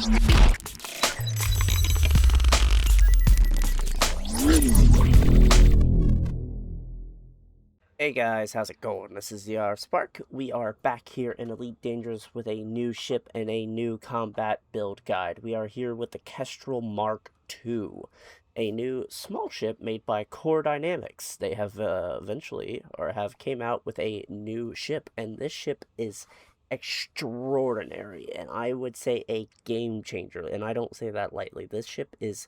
Hey guys, how's it going? This is the Spark. We are back here in Elite Dangerous with a new ship and a new combat build guide. We are here with the Kestrel Mark II, a new small ship made by Core Dynamics. They have have came out with a new ship, and this ship is extraordinary, and I would say a game changer, and I don't say that lightly. This ship is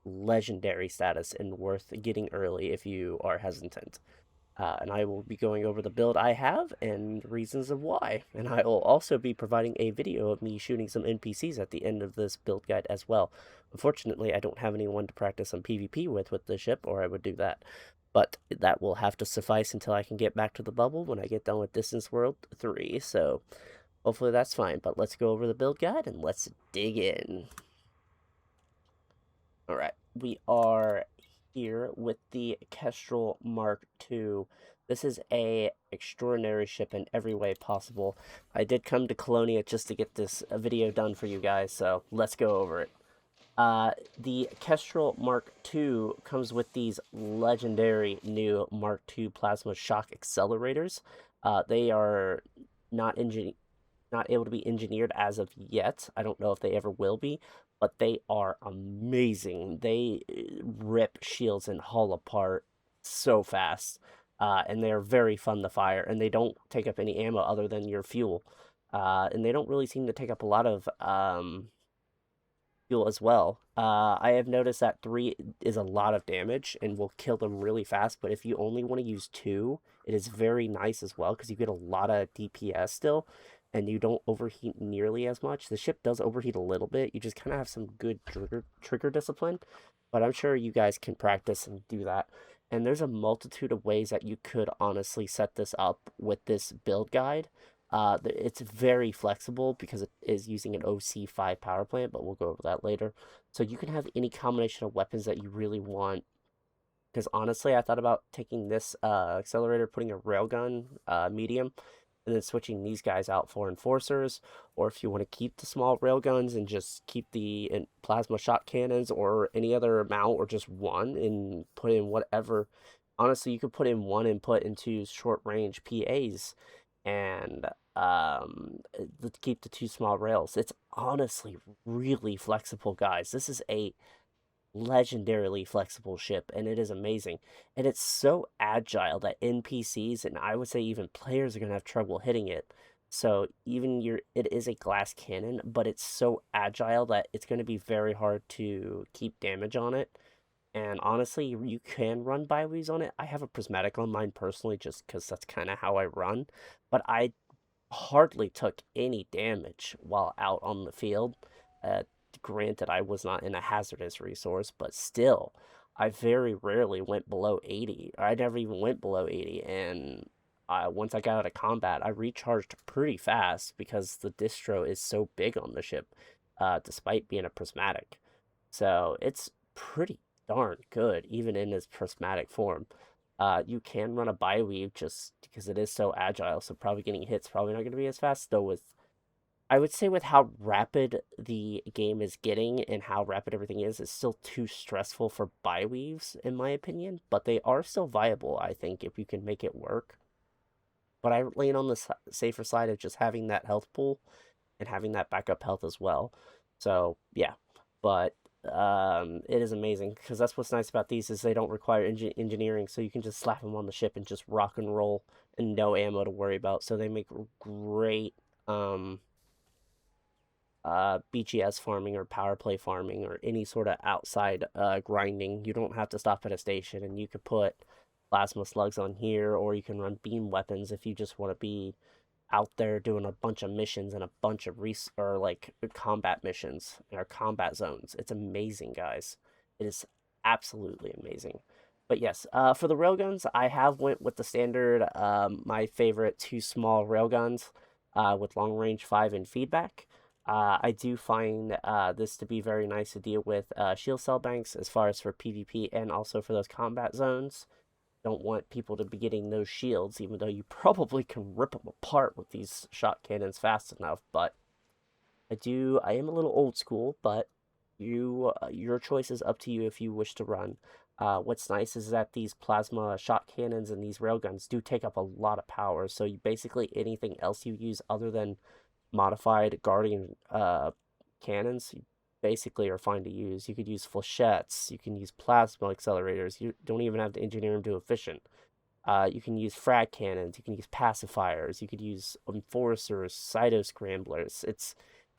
legendary status and worth getting early if you are hesitant. And I will be going over the build I have and reasons of why. And I will also be providing a video of me shooting some NPCs at the end of this build guide as well. Unfortunately, I don't have anyone to practice some PvP with the ship, or I would do that. But that will have to suffice until I can get back to the bubble when I get done with Distance World 3. So hopefully that's fine. But let's go over the build guide and let's dig in. Alright, we are here with the Kestrel Mark II. This is a extraordinary ship in every way possible. I did come to Colonia just to get this video done for you guys, so let's go over it. The Kestrel Mark II comes with these legendary new Mark II plasma shock accelerators. They are not able to be engineered as of yet. I don't know if they ever will be, but they are amazing. They rip shields and haul apart so fast, and they're very fun to fire, and they don't take up any ammo other than your fuel, and they don't really seem to take up a lot of fuel as well. I have noticed that 3 is a lot of damage and will kill them really fast, but if you only want to use 2, it is very nice as well because you get a lot of DPS still, and you don't overheat nearly as much. The ship does overheat a little bit. You just kind of have some good trigger discipline, but I'm sure you guys can practice and do that. And there's a multitude of ways that you could honestly set this up with this build guide. It's very flexible because it is using an OC5 power plant, but we'll go over that later. So you can have any combination of weapons that you really want. Because honestly, I thought about taking this accelerator, putting a railgun medium, and then switching these guys out for enforcers, or if you want to keep the small railguns and just keep the plasma shot cannons or any other amount, or just one and put in whatever. Honestly, you could put in one and put into short range PAs and keep the 2 small rails. It's honestly really flexible, guys. This is a legendarily flexible ship, and it is amazing, and it's so agile that NPCs and I would say even players are gonna have trouble hitting it. So even it is a glass cannon, but it's so agile that it's going to be very hard to keep damage on it. And honestly, you can run bi-weaves on it. I have a prismatic on mine personally just because that's kind of how I run, but I hardly took any damage while out on the field. Granted, I was not in a hazardous resource, but still, I very rarely went below 80. I never even went below 80, and once I got out of combat, I recharged pretty fast because the distro is so big on the ship, despite being a prismatic. So it's pretty darn good, even in its prismatic form. You can run a bi-weave just because it is so agile, so probably getting hits probably not going to be as fast, though I would say with how rapid the game is getting and how rapid everything is, it's still too stressful for bi-weaves, in my opinion. But they are still viable, I think, if you can make it work. But I lean on the safer side of just having that health pool and having that backup health as well. So, yeah. But it is amazing because that's what's nice about these is they don't require engineering. So you can just slap them on the ship and just rock and roll and no ammo to worry about. So they make great BGS farming or power play farming or any sort of outside grinding. You don't have to stop at a station, and you could put plasma slugs on here, or you can run beam weapons if you just want to be out there doing a bunch of missions and a bunch of combat missions or combat zones. It's amazing, guys. It is absolutely amazing. But yes, for the railguns, I have went with the standard, my favorite 2 small railguns with long range 5 and feedback. I do find this to be very nice to deal with shield cell banks as far as for PvP and also for those combat zones. Don't want people to be getting those shields, even though you probably can rip them apart with these shot cannons fast enough, but I am a little old school, but your choice is up to you if you wish to run. What's nice is that these plasma shot cannons and these railguns do take up a lot of power, so you basically anything else you use other than modified Guardian cannons, you basically are fine to use. You could use flechettes, you can use plasma accelerators, you don't even have to engineer them to efficient. You can use frag cannons, you can use pacifiers, you could use enforcers, cyto scramblers.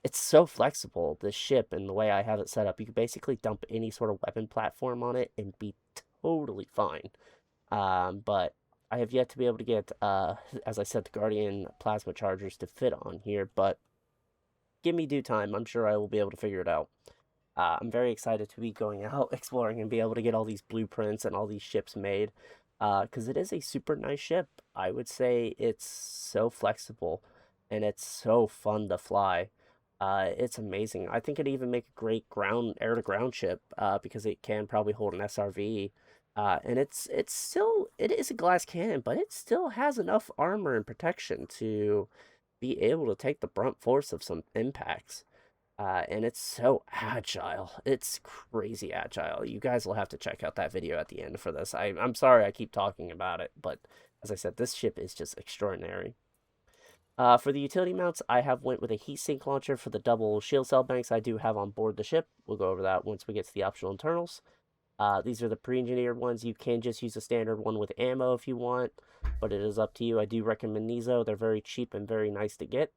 It's so flexible, this ship, and the way I have it set up. You can basically dump any sort of weapon platform on it and be totally fine. But I have yet to be able to get, as I said, the Guardian plasma chargers to fit on here, but give me due time. I'm sure I will be able to figure it out. I'm very excited to be going out exploring and be able to get all these blueprints and all these ships made. Because it is a super nice ship. I would say it's so flexible and it's so fun to fly. It's amazing. I think it'd even make a great ground air to ground ship because it can probably hold an SRV. And it is a glass cannon, but it still has enough armor and protection to be able to take the brunt force of some impacts. And it's so agile. It's crazy agile. You guys will have to check out that video at the end for this. I'm sorry I keep talking about it, but as I said, this ship is just extraordinary. For the utility mounts, I have went with a heatsink launcher for the double shield cell banks I do have on board the ship. We'll go over that once we get to the optional internals. These are the pre-engineered ones. You can just use a standard one with ammo if you want, but it is up to you. I do recommend these though. They're very cheap and very nice to get.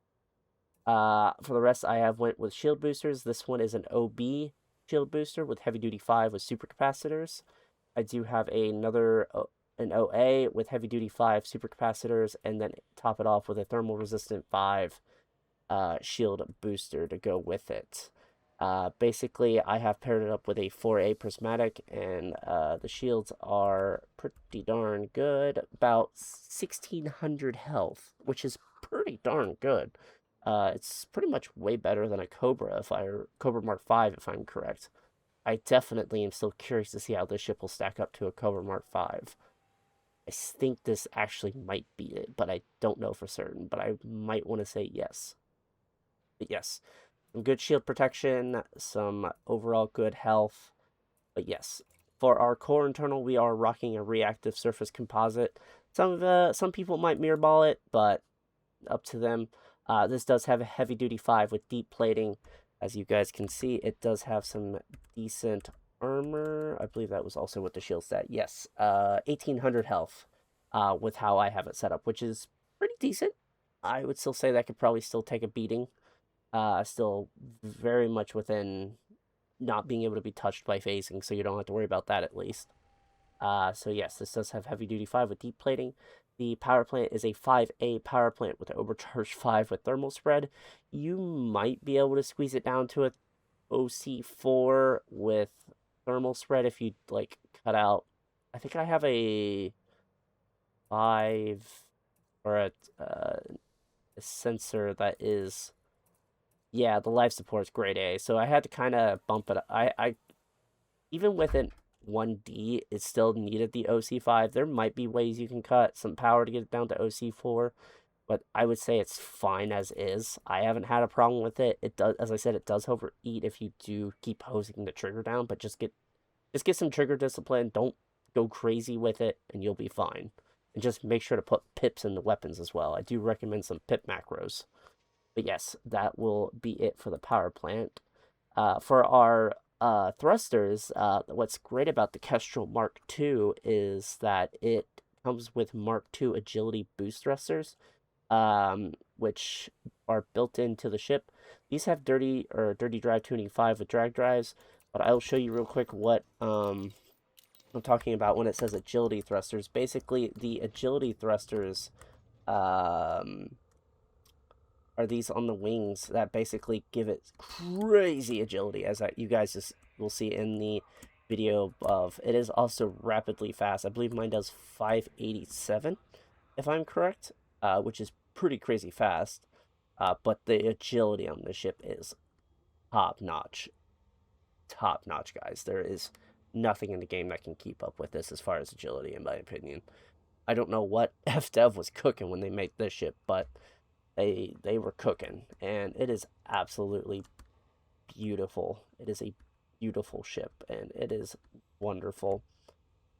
For the rest, I have went with shield boosters. This one is an OB shield booster with heavy duty 5 with supercapacitors. I do have an OA with heavy duty 5 supercapacitors, and then top it off with a thermal resistant 5 shield booster to go with it. Basically, I have paired it up with a 4A prismatic, and the shields are pretty darn good. About 1600 health, which is pretty darn good. It's pretty much way better than a Cobra Mark V, if I'm correct. I definitely am still curious to see how this ship will stack up to a Cobra Mark V. I think this actually might be it, but I don't know for certain. But I might want to say yes. But yes, some good shield protection, some overall good health. But yes, for our core internal, we are rocking a reactive surface composite. Some people might mirrorball it, but up to them. This does have a heavy duty 5 with deep plating. As you guys can see, it does have some decent armor. I believe that was also with the shield stat. Yes, 1800 health with how I have it set up, which is pretty decent. I would still say that could probably still take a beating. Still very much within not being able to be touched by phasing, so you don't have to worry about that at least. So yes, this does have heavy duty 5 with deep plating. The power plant is a 5A power plant with an overcharged 5 with thermal spread. You might be able to squeeze it down to a OC4 with thermal spread if you like cut out. I think I have a 5 or a sensor that is, yeah, the life support is grade A. So I had to kind of bump it. I even with an 1D, it still needed the OC5. There might be ways you can cut some power to get it down to OC4, but I would say it's fine as is. I haven't had a problem with it. It does, as I said, it does overeat if you do keep hosing the trigger down, but just get some trigger discipline. Don't go crazy with it, and you'll be fine. And just make sure to put pips in the weapons as well. I do recommend some pip macros. But yes, that will be it for the power plant. For our thrusters, what's great about the Kestrel Mark II is that it comes with Mark II agility boost thrusters, which are built into the ship. These have dirty drive tuning 5 with drag drives, but I'll show you real quick what I'm talking about when it says agility thrusters. Basically, the agility thrusters are these on the wings that basically give it crazy agility, as you guys just will see in the video above. It is also rapidly fast. I believe mine does 587, if I'm correct, which is pretty crazy fast. But the agility on the ship is top notch. Top notch, guys. There is nothing in the game that can keep up with this as far as agility, in my opinion. I don't know what Fdev was cooking when they made this ship, but they were cooking, and it is absolutely beautiful. It is a beautiful ship, and it is wonderful.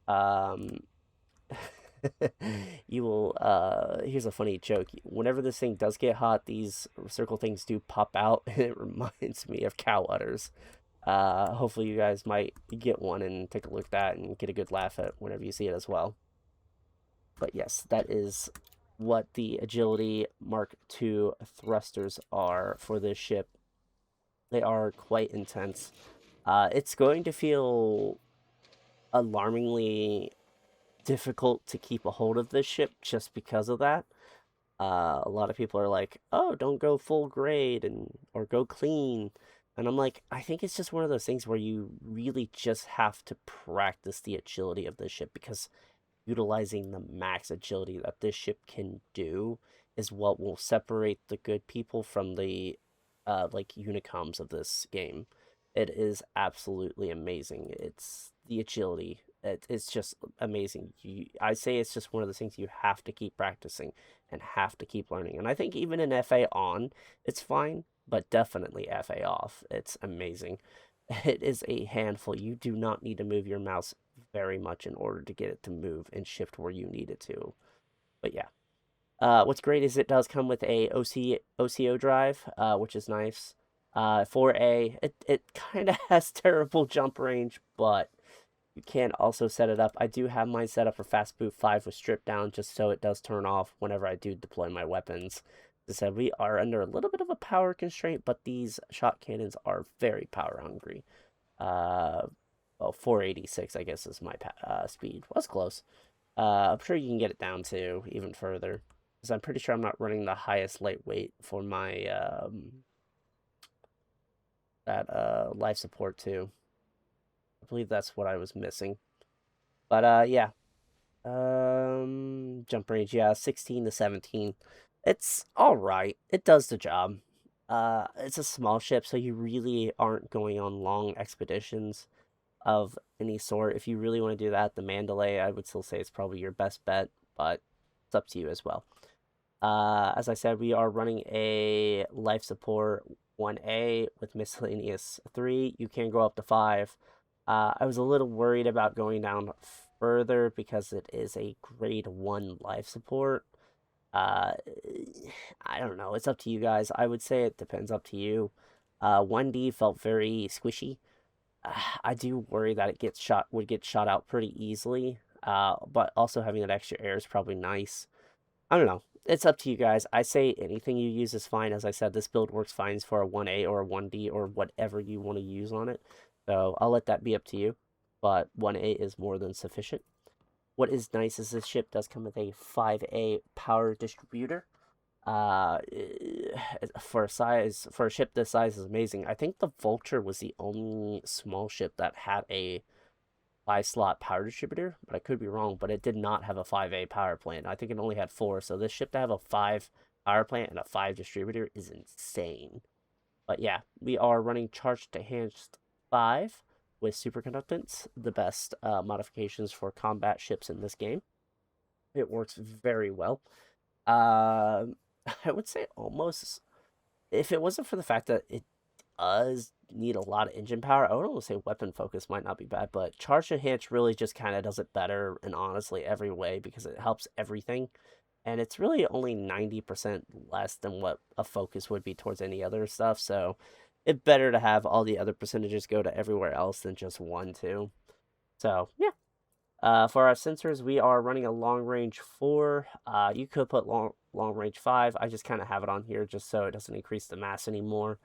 Um, you will. Here's a funny joke. Whenever this thing does get hot, these circle things do pop out, and it reminds me of cow udders. Hopefully you guys might get one and take a look at that and get a good laugh at whenever you see it as well. But yes, that is what the Agility Mark II thrusters are for this ship. They are quite intense. It's going to feel alarmingly difficult to keep a hold of this ship just because of that. A lot of people are like, "Oh, don't go full grade or go clean," and I'm like, I think it's just one of those things where you really just have to practice the agility of this ship because utilizing the max agility that this ship can do is what will separate the good people from the like unicoms of this game. It is absolutely amazing. It's the agility. It's just amazing. I say it's just one of the things you have to keep practicing and have to keep learning. And I think even in FA on, it's fine, but definitely FA off. It's amazing. It is a handful. You do not need to move your mouse very much in order to get it to move and shift where you need it to. But yeah. What's great is it does come with a OCO drive, which is nice. For it kind of has terrible jump range, but you can also set it up. I do have mine set up for Fast Boot 5 with strip down, just so it does turn off whenever I do deploy my weapons. As I said, we are under a little bit of a power constraint, but these shot cannons are very power hungry. Well, 486, I guess, is my speed. Was close. I'm sure you can get it down to even further. Because I'm pretty sure I'm not running the highest lightweight for my life support too. I believe that's what I was missing. But yeah. Jump range, yeah, 16 to 17. It's alright. It does the job. It's a small ship, so you really aren't going on long expeditions of any sort. If you really want to do that, the Mandalay, I would still say it's probably your best bet, but it's up to you as well. As I said, we are running a life support 1A with miscellaneous 3. You can go up to 5. I was a little worried about going down further because it is a grade 1 life support. I don't know. It's up to you guys. I would say it depends up to you. 1D felt very squishy. I do worry that would get shot out pretty easily. But also having that extra air is probably nice. I don't know. It's up to you guys. I say anything you use is fine. As I said, this build works fine for a 1A or a 1D or whatever you want to use on it. So I'll let that be up to you. But 1A is more than sufficient. What is nice is this ship does come with a 5A power distributor. For a ship this size is amazing. I think the Vulture was the only small ship that had a 5-slot power distributor, but I could be wrong. But it did not have a 5A power plant. I think it only had 4. So this ship to have a 5 power plant and a 5 distributor is insane. But yeah, we are running charged to enhanced 5 with superconductance, the best modifications for combat ships in this game. It works very well. I would say almost, if it wasn't for the fact that it does need a lot of engine power, I would almost say weapon focus might not be bad, but charge enhance really just kind of does it better in honestly every way because it helps everything. And it's really only 90% less than what a focus would be towards any other stuff, so it's better to have all the other percentages go to everywhere else than just one, too. So, yeah. For our sensors, we are running a long range 4. You could put long range 5. I just kind of have it on here just so it doesn't increase the mass anymore.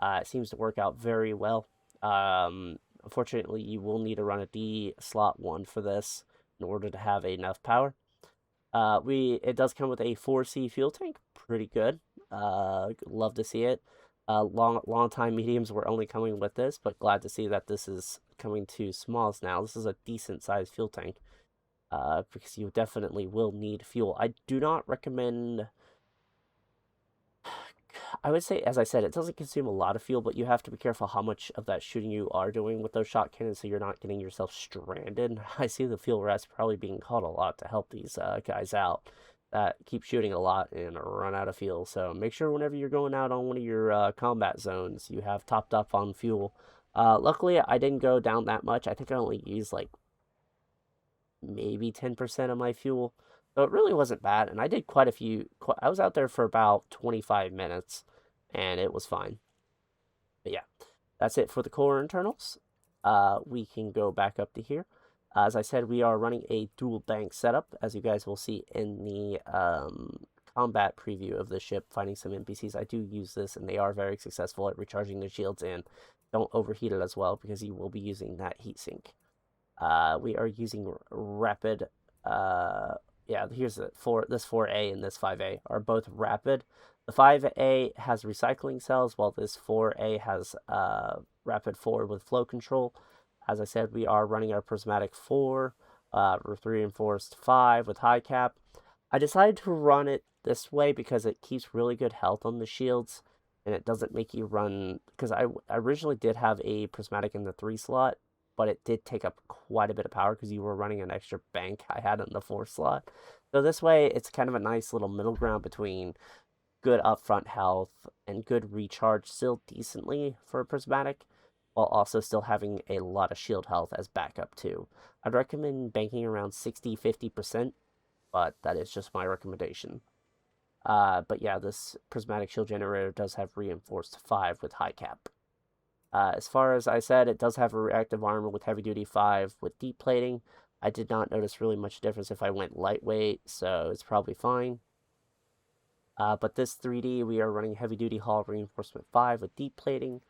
It seems to work out very well. Unfortunately, you will need to run a D slot 1 for this in order to have enough power. It does come with a 4C fuel tank. Pretty good. Love to see it. Long time mediums were only coming with this, but glad to see that this is coming to smalls now. This is a decent sized fuel tank, because you definitely will need fuel. I do not recommend. I would say, as I said, it doesn't consume a lot of fuel, but you have to be careful how much of that shooting you are doing with those shot cannons so you're not getting yourself stranded. I see the fuel rest probably being called a lot to help these guys out. that keep shooting a lot and run out of fuel. So make sure whenever you're going out on one of your combat zones, you have topped up on fuel. Luckily, I didn't go down that much. I think I only used like maybe 10% of my fuel. So it really wasn't bad. And I did quite a few. I was out there for about 25 minutes and it was fine. But yeah, that's it for the core internals. We can go back up to here. As I said, we are running a dual bank setup, as you guys will see in the combat preview of the ship, fighting some NPCs. I do use this, and they are very successful at recharging their shields, and don't overheat it as well, because you will be using that heatsink. We are using rapid, yeah, here's the this 4A and this 5A are both rapid. The 5A has recycling cells, while this 4A has rapid forward with flow control. As I said, we are running our prismatic 4, with reinforced 5 with high cap. I decided to run it this way because it keeps really good health on the shields, and it doesn't make you run, because I originally did have a prismatic in the 3 slot, but it did take up quite a bit of power because you were running an extra bank I had in the 4 slot. So this way, it's kind of a nice little middle ground between good upfront health and good recharge still decently for a prismatic, while also still having a lot of shield health as backup too. I'd recommend banking around 60-50%, but that is just my recommendation. But yeah, this prismatic shield generator does have reinforced 5 with high cap. As far as I said, it does have a reactive armor with heavy duty 5 with deep plating. I did not notice really much difference if I went lightweight, so it's probably fine. But this 3D, we are running heavy duty hull reinforcement 5 with deep plating.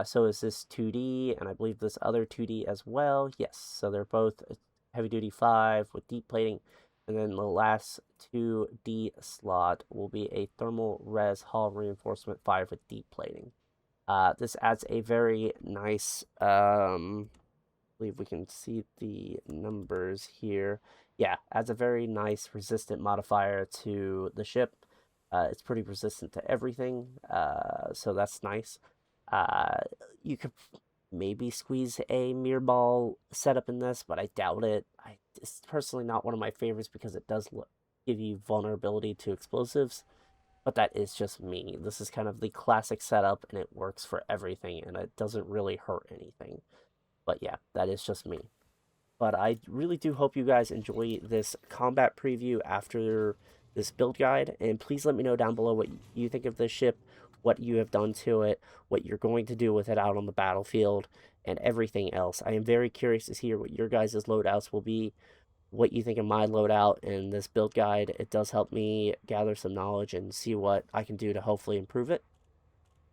So is this 2D, and I believe this other 2D as well. Yes, so they're both heavy duty 5 with deep plating. And then the last 2D slot will be a thermal res hull reinforcement 5 with deep plating. This adds a very nice, I believe we can see the numbers here. Yeah, adds a very nice resistant modifier to the ship. It's pretty resistant to everything, so that's nice. You could maybe squeeze a mirror ball setup in this, but I doubt it. It's personally not one of my favorites because it does give you vulnerability to explosives, but that is just me. This is kind of the classic setup, and it works for everything, and it doesn't really hurt anything. But yeah, that is just me. But I really do hope you guys enjoy this combat preview after this build guide, and please let me know down below what you think of this ship, what you have done to it, what you're going to do with it out on the battlefield, and everything else. I am very curious to hear what your guys' loadouts will be, what you think of my loadout and this build guide. It does help me gather some knowledge and see what I can do to hopefully improve it.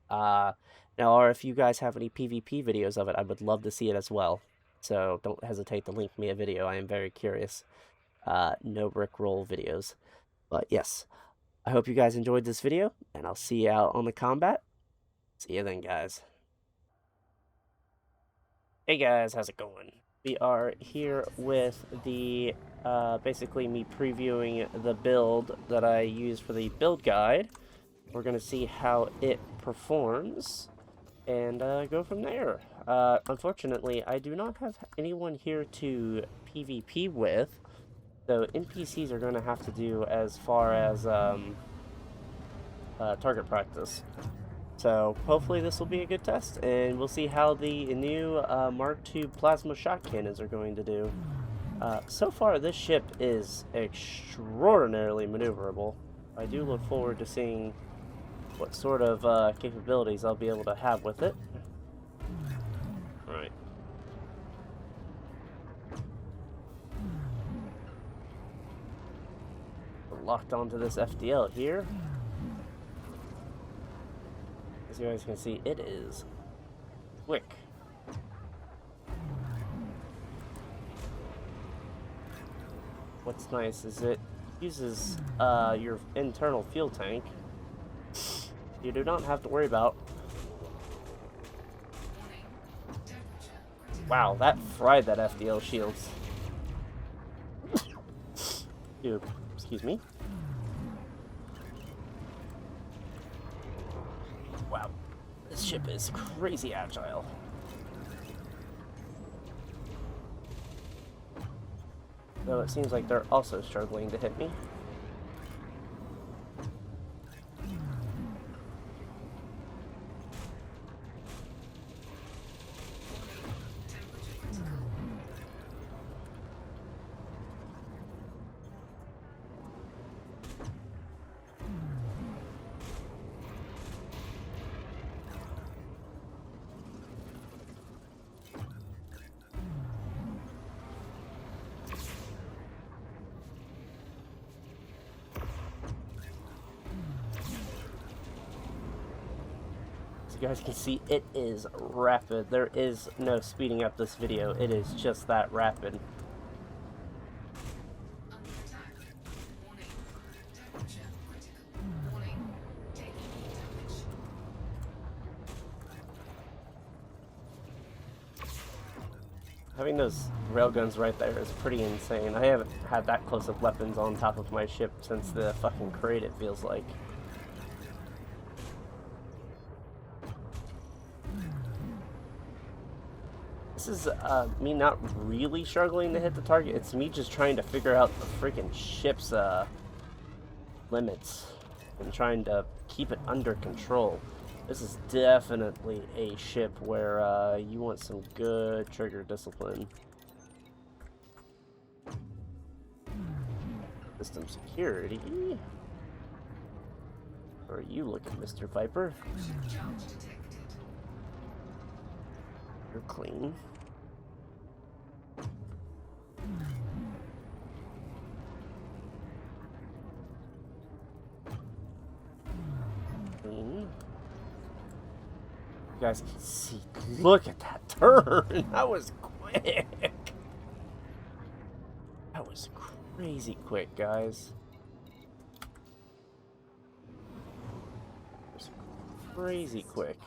Now, or if you guys have any PvP videos of it, I would love to see it as well. So don't hesitate to link me a video. I am very curious. No Rickroll videos. But yes, I hope you guys enjoyed this video, and I'll see you out on the combat. See you then, guys. Hey guys, how's it going? We are here with the, basically me previewing the build that I used for the build guide. We're going to see how it performs, and go from there. Unfortunately, I do not have anyone here to PvP with, so NPCs are going to have to do as far as target practice. So hopefully this will be a good test, and we'll see how the new Mark II plasma shot cannons are going to do. So far, this ship is extraordinarily maneuverable. I do look forward to seeing what sort of capabilities I'll be able to have with it. Alright. Locked onto this FDL here. As you guys can see, it is quick. What's nice is it uses your internal fuel tank. You do not have to worry about. Wow, that fried that FDL shields. Dude, excuse me. Wow, this ship is crazy agile. Though it seems like they're also struggling to hit me. As you guys can see, it is rapid. There is no speeding up this video. It is just that rapid. Having those railguns right there is pretty insane. I haven't had that close of weapons on top of my ship since the fucking crate, it feels like. This is me not really struggling to hit the target. It's me just trying to figure out the freaking ship's limits and trying to keep it under control. This is definitely a ship where you want some good trigger discipline. System security. Where are you looking, Mr. Viper? You're clean. Clean. You guys can see, look at that turn. That was quick. That was crazy quick, guys. It was crazy quick.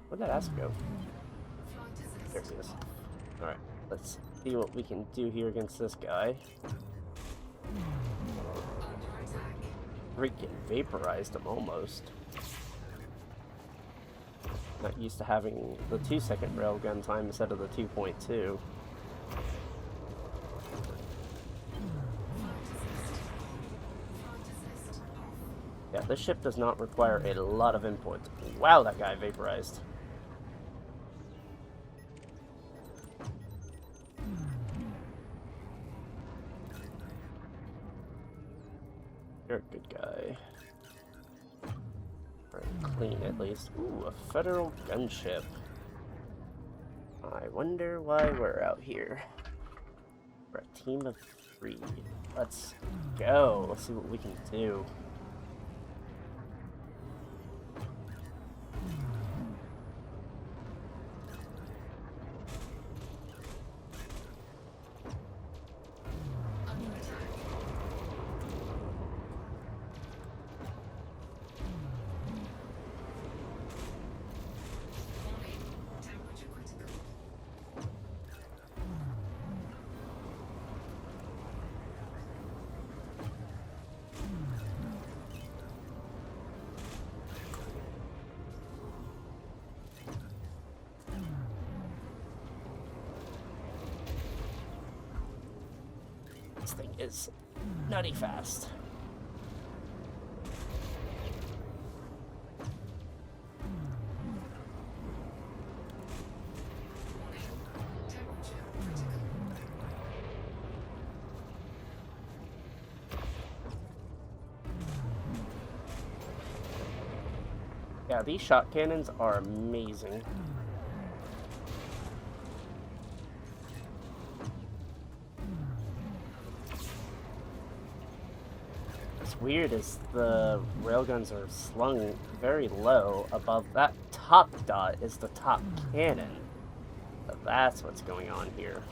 Where'd that ass go? There he is. Alright, let's see what we can do here against this guy. Freaking vaporized him almost. Not used to having the 2-second railgun time instead of the 2.2. Yeah, this ship does not require a lot of input. Wow, that guy vaporized. You're a good guy. Very clean, at least. Ooh, a federal gunship. I wonder why we're out here. We're a team of 3. Let's go. Let's see what we can do. This thing is nutty fast. Yeah, these shot cannons are amazing. What's weird is the railguns are slung very low above. That top dot is the top cannon. So that's what's going on here.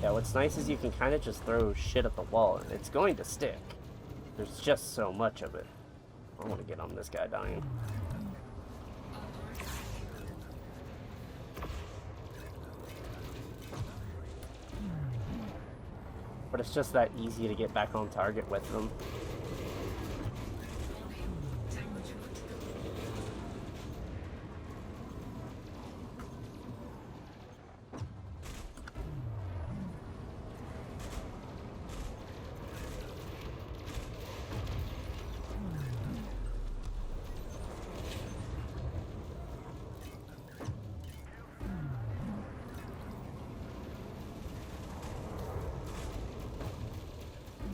Yeah, what's nice is you can kind of just throw shit at the wall and it's going to stick. There's just so much of it. I want to get on this guy dying. But it's just that easy to get back on target with them.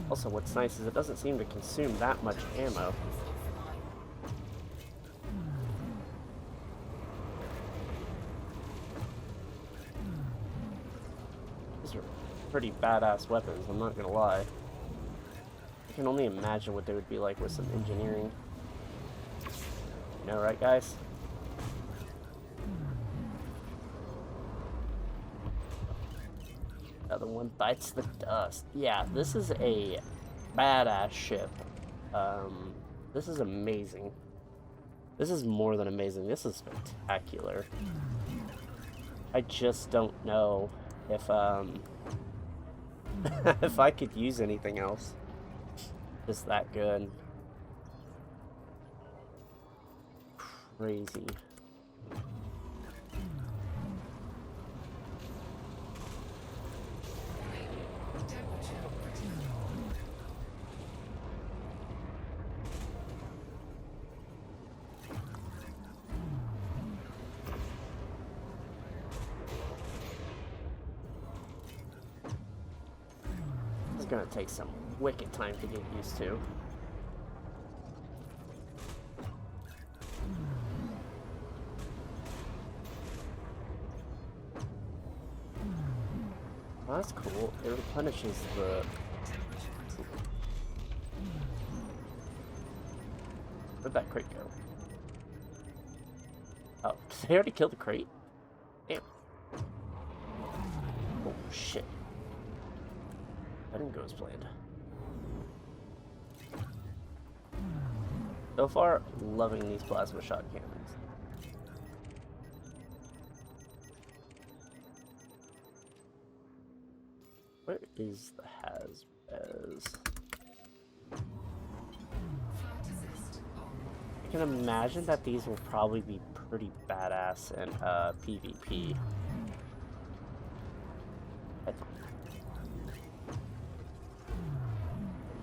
Also, what's nice is it doesn't seem to consume that much ammo. are pretty badass weapons, I'm not gonna lie. I can only imagine what they would be like with some engineering. You know, right, guys? Another one bites the dust. Yeah, this is a badass ship. This is amazing. This is more than amazing. This is spectacular. I just don't know if if I could use anything else. Just that good. Crazy. It's gonna take some wicked time to get used to. Well, that's cool. It replenishes the... Where'd that crate go? Oh, did they already kill the crate? Damn. Oh, shit. That didn't go as planned. So far, loving these plasma shot cannons. Where is the Has-Bez? I can imagine that these will probably be pretty badass in PvP.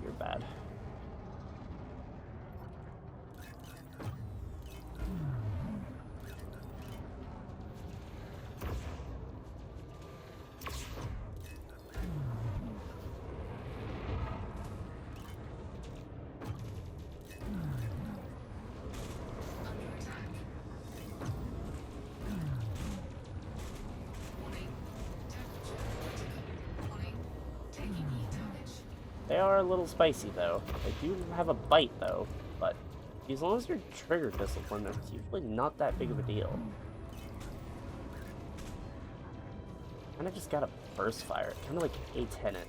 You're bad. They are a little spicy, though. They do have a bite, though, but as long as you're trigger disciplined, it's usually not that big of a deal. Kinda just gotta burst fire it, kinda like a tenant.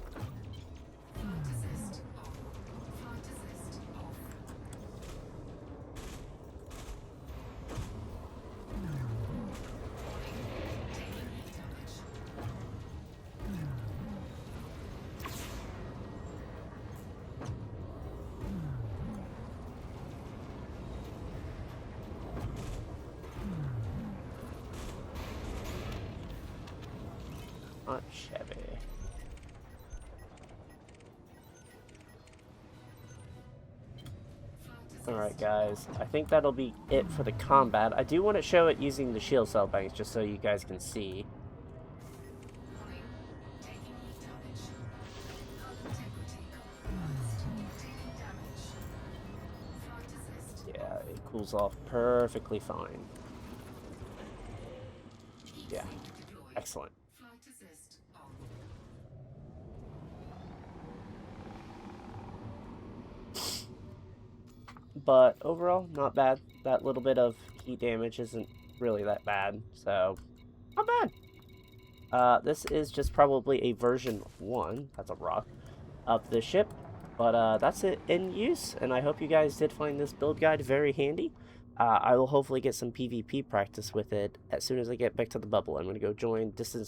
Not shabby. Alright guys, I think that'll be it for the combat. I do want to show it using the shield cell banks just so you guys can see. Yeah, it cools off perfectly fine. Yeah, excellent. But overall, not bad. That little bit of heat damage isn't really that bad, so not bad. This is just probably a version 1, that's a rock, of the ship. But that's it in use, and I hope you guys did find this build guide very handy. I will hopefully get some PvP practice with it as soon as I get back to the bubble. I'm going to go join Distance